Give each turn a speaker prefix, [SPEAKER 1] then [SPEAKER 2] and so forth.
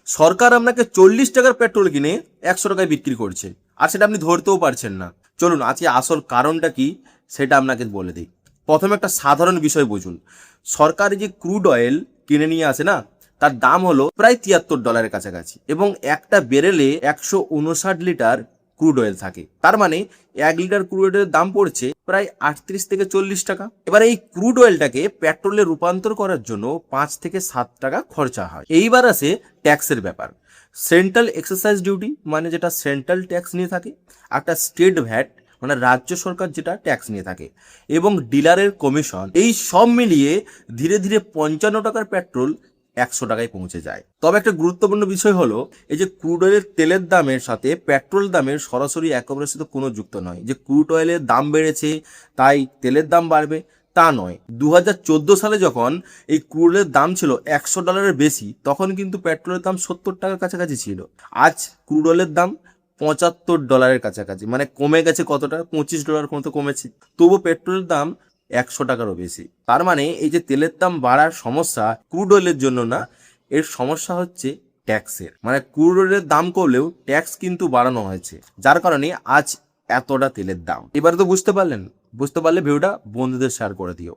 [SPEAKER 1] সরকার আপনাকে 40 টাকার পেট্রোল কিনে 100 টাকায় বিক্রি করছে, আর সেটা আপনি ধরতেও পারছেন না। চলুন আজকে আসল কারণটা কি সেটা আপনাকে বলে দিই। প্রথমে একটা সাধারণ বিষয় বুঝুন। সরকার যে ক্রুড অয়েল কিনে নিয়ে আসে না, তার দাম হলো প্রায় $73 কাছাকাছি, এবং একটা বেরেলে 159 লিটার ক্রুড অয়েল থাকে। তার মানে 1 লিটার ক্রুড অয়েলের দাম পড়ছে প্রায় 38 থেকে 40 টাকা। এবার এই ক্রুড অয়েলটাকে পেট্রোলে রূপান্তর করার জন্য 5 থেকে 7 টাকা খরচা হয়। এইবার আসে ট্যাক্সের ব্যাপার। সেন্ট্রাল এক্সাইজ ডিউটি মানে যেটা সেন্ট্রাল ট্যাক্স নিয়ে থাকে, একটা স্টেট ভ্যাট মানে রাজ্য সরকার যেটা ট্যাক্স নিয়ে থাকে, এবং ডিলারের কমিশন, এই সব মিলিয়ে ধীরে ধীরে 55 টাকার পেট্রোল 100 টাকায় পৌঁছে যায়। তবে একটা গুরুত্বপূর্ণ বিষয় হলো, এই যে ক্রুড অয়েলের তেলের দামের সাথে পেট্রোল দামের সরাসরি একেবারে সাথে কোনো যুক্ত নয়। যে ক্রুড অয়েলের দাম বেড়েছে তাই তেলের দাম বাড়বে তা নয়। 2014 সালে যখন এই ক্রুড অয়েলের দাম ছিল $100 বেশি, তখন কিন্তু পেট্রোলের দাম 70 টাকার কাছাকাছি ছিল। আজ ক্রুড অয়েলের দাম $75 কাছাকাছি, মানে কমে গেছে কতটা, $25 মতো কমেছে। তবু পেট্রোলের দাম 100 টাকারও বেশি। তার মানে এই যে তেলের দাম বাড়ার সমস্যা ক্রুড অয়েলের জন্য না, এর সমস্যা হচ্ছে ট্যাক্সের। মানে ক্রুড অয়েলের দাম করলেও ট্যাক্স কিন্তু বাড়ানো হয়েছে, যার কারণে আজ এতটা তেলের দাম। এবারে তো বুঝতে পারলেন। বুঝতে পারলে ভিডিওটা বন্ধুদের শেয়ার করে দিও।